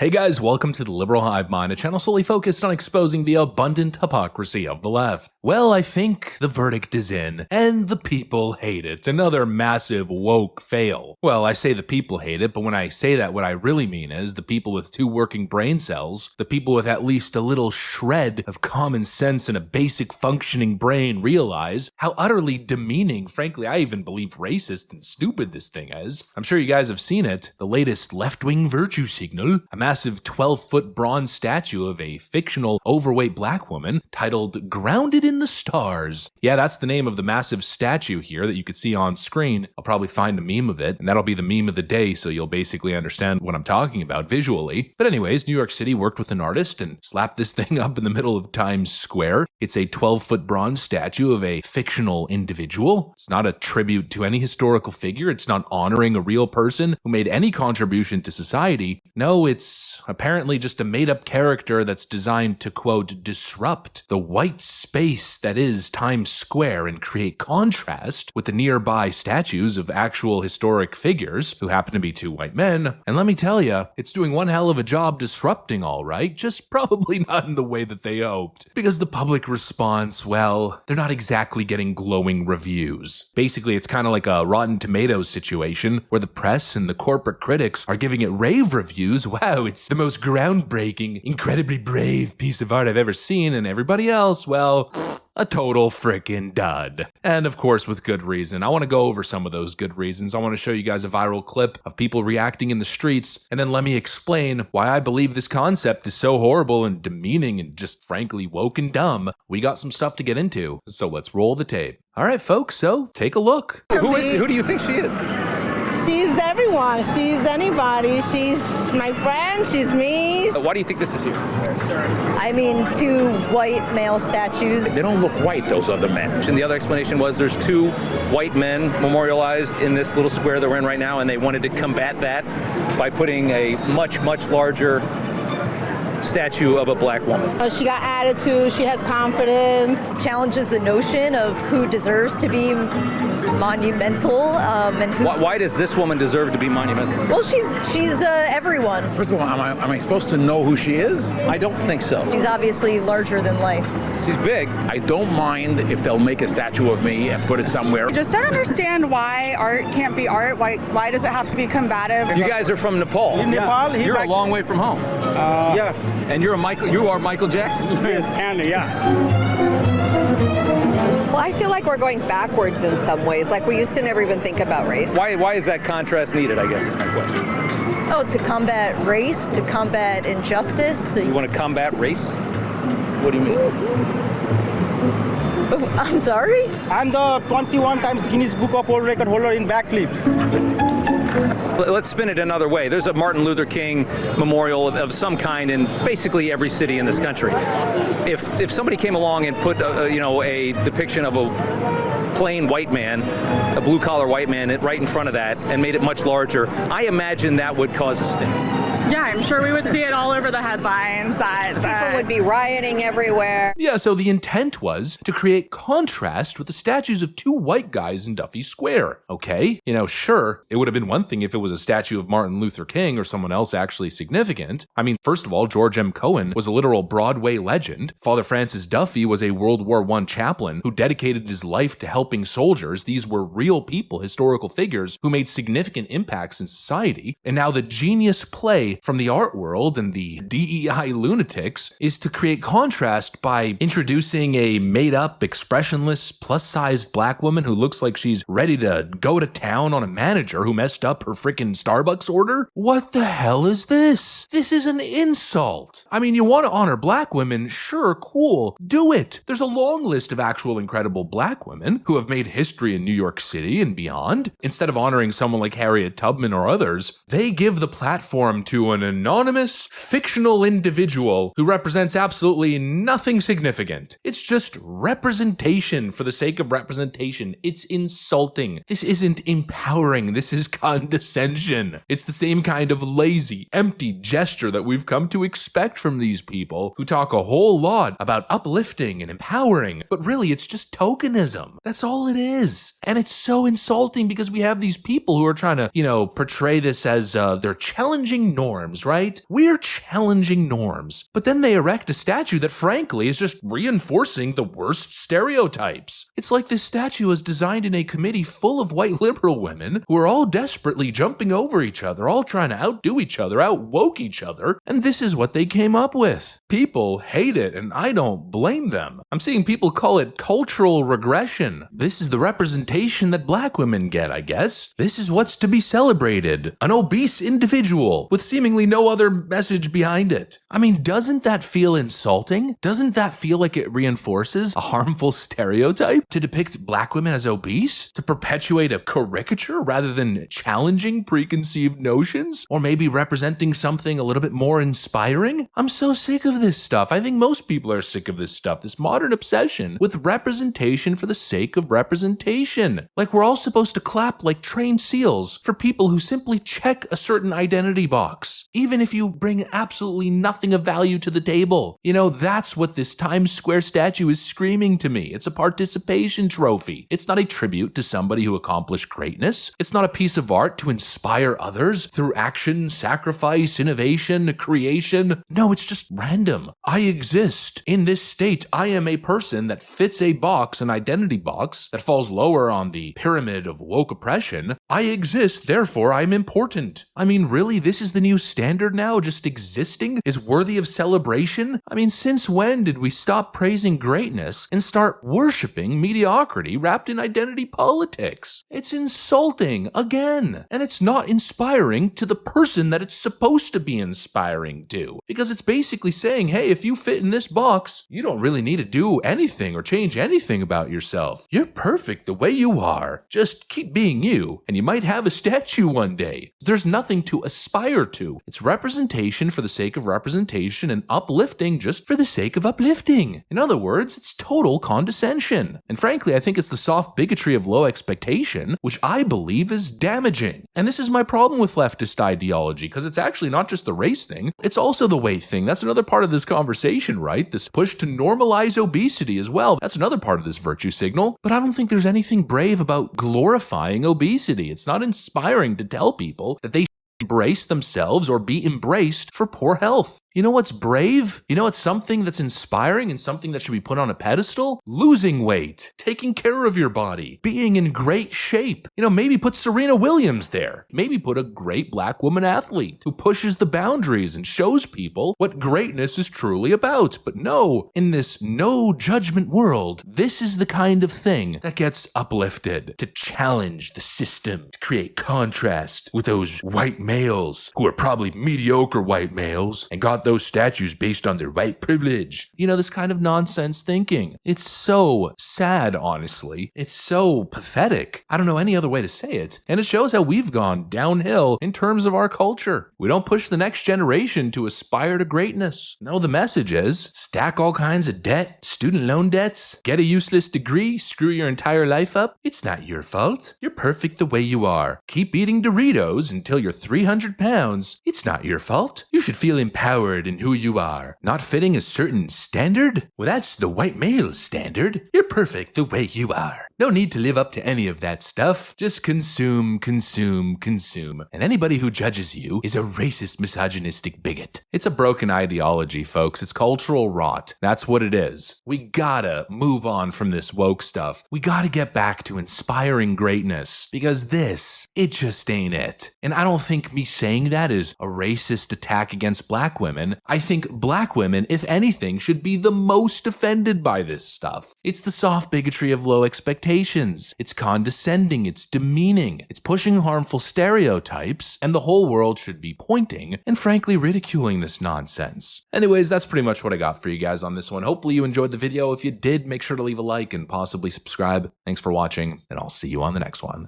Hey guys, welcome to the Liberal Hive Mind, a channel solely focused on exposing the abundant hypocrisy of the left. Well, I think the verdict is in, and the people hate it. Another massive woke fail. Well, I say the people hate it, but when I say that, what I really mean is the people with 2 working brain cells, the people with at least a little shred of common sense and a basic functioning brain realize how utterly demeaning, frankly, I even believe racist and stupid this thing is. I'm sure you guys have seen it, the latest left-wing virtue signal, a massive 12-foot bronze statue of a fictional overweight black woman titled Grounded in the Stars. Yeah, that's the name of the massive statue here that you could see on screen. I'll probably find a meme of it, and that'll be the meme of the day, so you'll basically understand what I'm talking about visually. But anyways, New York City worked with an artist and slapped this thing up in the middle of Times Square. It's a 12-foot bronze statue of a fictional individual. It's not a tribute to any historical figure. It's not honoring a real person who made any contribution to society. No, it's apparently just a made-up character that's designed to, quote, disrupt the white space that is Times Square and create contrast with the nearby statues of actual historic figures who happen to be 2 white men. And let me tell you, it's doing one hell of a job disrupting, all right, just probably not in the way that they hoped. Because the public response, well, they're not exactly getting glowing reviews. Basically, it's kind of like a Rotten Tomatoes situation where the press and the corporate critics are giving it rave reviews. Wow, it's the most groundbreaking, incredibly brave piece of art I've ever seen, and everybody else, well, a total frickin' dud. And of course, with good reason. I want to go over some of those good reasons. I want to show you guys a viral clip of people reacting in the streets, and then let me explain why I believe this concept is so horrible and demeaning and just frankly woke and dumb. We got some stuff to get into, so let's roll the tape. All right, folks, so take a look. Who do you think she is? She's everyone. She's anybody. She's my friend. She's me. Why do you think this is here? I mean, 2 white male statues. They don't look white, those other men. And the other explanation was there's 2 white men memorialized in this little square that we're in right now, and they wanted to combat that by putting a much, much larger statue of a black woman. She got attitude. She has confidence. Challenges the notion of who deserves to be monumental and who. Why does this woman deserve to be monumental? Well, she's everyone. First of all, am I supposed to know who she is? I don't think so. She's obviously larger than life. She's big. I don't mind if they'll make a statue of me and put it somewhere. I just don't understand why art can't be art. Why does it have to be combative? You guys are from Nepal. In Nepal, You're a long way from home. Yeah. And you are Michael Jackson. Yes, and yeah. Well, I feel like we're going backwards in some ways. Like we used to never even think about race. Why is that contrast needed, I guess is my question. Oh, to combat race, to combat injustice. You want to combat race? What do you mean? I'm sorry? I'm the 21 times Guinness Book of World Record holder in backflips. Let's spin it another way. There's a Martin Luther King memorial of some kind in basically every city in this country. If somebody came along and put a depiction of a plain white man, a blue-collar white man, right in front of that and made it much larger, I imagine that would cause a sting. Yeah, I'm sure we would see it all over the headlines. People would be rioting everywhere. Yeah, so the intent was to create contrast with the statues of 2 white guys in Duffy Square, okay? Sure, it would have been one thing if it was a statue of Martin Luther King or someone else actually significant. I mean, first of all, George M. Cohen was a literal Broadway legend. Father Francis Duffy was a World War I chaplain who dedicated his life to helping soldiers. These were real people, historical figures, who made significant impacts in society. And now the genius play from the art world and the DEI lunatics is to create contrast by introducing a made-up, expressionless, plus-sized black woman who looks like she's ready to go to town on a manager who messed up her freaking Starbucks order. What the hell is this? This is an insult. I mean, you want to honor black women? Sure, cool. Do it. There's a long list of actual incredible black women who have made history in New York City and beyond. Instead of honoring someone like Harriet Tubman or others, they give the platform to an anonymous, fictional individual who represents absolutely nothing significant. It's just representation for the sake of representation. It's insulting. This isn't empowering. This is condescension. It's the same kind of lazy, empty gesture that we've come to expect from these people who talk a whole lot about uplifting and empowering, but really it's just tokenism. That's all it is. And it's so insulting because we have these people who are trying to, portray this as they're challenging norms. norms, right? We're challenging norms. But then they erect a statue that frankly is just reinforcing the worst stereotypes. It's like this statue was designed in a committee full of white liberal women who are all desperately jumping over each other, all trying to outdo each other, outwoke each other, and this is what they came up with. People hate it, and I don't blame them. I'm seeing people call it cultural regression. This is the representation that black women get, I guess. This is what's to be celebrated. An obese individual with seemingly no other message behind it. I mean, doesn't that feel insulting? Doesn't that feel like it reinforces a harmful stereotype to depict black women as obese? To perpetuate a caricature rather than challenging preconceived notions? Or maybe representing something a little bit more inspiring? I'm so sick of this stuff. I think most people are sick of this stuff. This modern obsession with representation for the sake of representation. Like we're all supposed to clap like trained seals for people who simply check a certain identity box, even if you bring absolutely nothing of value to the table. You know, that's what this Times Square statue is screaming to me. It's a participation trophy. It's not a tribute to somebody who accomplished greatness. It's not a piece of art to inspire others through action, sacrifice, innovation, creation. No, it's just random. I exist in this state. I am a person that fits a box, an identity box, that falls lower on the pyramid of woke oppression. I exist, therefore I'm important. I mean, really, this is the new standard now? Just existing is worthy of celebration? I mean, since when did we stop praising greatness and start worshiping mediocrity wrapped in identity politics? It's insulting, again. And it's not inspiring to the person that it's supposed to be inspiring to. Because it's basically saying, hey, if you fit in this box, you don't really need to do anything or change anything about yourself. You're perfect the way you are. Just keep being you, and you might have a statue one day. There's nothing to aspire to. It's representation for the sake of representation and uplifting just for the sake of uplifting. In other words, it's total condescension. And frankly, I think it's the soft bigotry of low expectation, which I believe is damaging. And this is my problem with leftist ideology, because it's actually not just the race thing, it's also the weight thing. That's another part of this conversation, right? This push to normalize obesity as well. That's another part of this virtue signal. But I don't think there's anything brave about glorifying obesity. It's not inspiring to tell people that they embrace themselves or be embraced for poor health. You know what's brave? You know what's something that's inspiring and something that should be put on a pedestal? Losing weight, taking care of your body, being in great shape. You know, maybe put Serena Williams there. Maybe put a great black woman athlete who pushes the boundaries and shows people what greatness is truly about. But no, in this no judgment world, this is the kind of thing that gets uplifted to challenge the system, to create contrast with those white males who are probably mediocre white males and got those statues based on their white privilege. You know, this kind of nonsense thinking. It's so sad, honestly. It's so pathetic. I don't know any other way to say it. And it shows how we've gone downhill in terms of our culture. We don't push the next generation to aspire to greatness. No, the message is stack all kinds of debt, student loan debts, get a useless degree, screw your entire life up. It's not your fault. You're perfect the way you are. Keep eating Doritos until you're 300 pounds. It's not your fault. You should feel empowered in who you are. Not fitting a certain standard? Well, that's the white male standard. You're perfect the way you are. No need to live up to any of that stuff. Just consume, consume, consume. And anybody who judges you is a racist, misogynistic bigot. It's a broken ideology, folks. It's cultural rot. That's what it is. We gotta move on from this woke stuff. We gotta get back to inspiring greatness. Because this, it just ain't it. And I don't think me saying that is a racist attack against black women. I think black women, if anything, should be the most offended by this stuff. It's the soft bigotry of low expectations. It's condescending. It's demeaning. It's pushing harmful stereotypes, and the whole world should be pointing and frankly ridiculing this nonsense. Anyways, that's pretty much what I got for you guys on this one. Hopefully you enjoyed the video. If you did, make sure to leave a like and possibly subscribe. Thanks for watching, and I'll see you on the next one.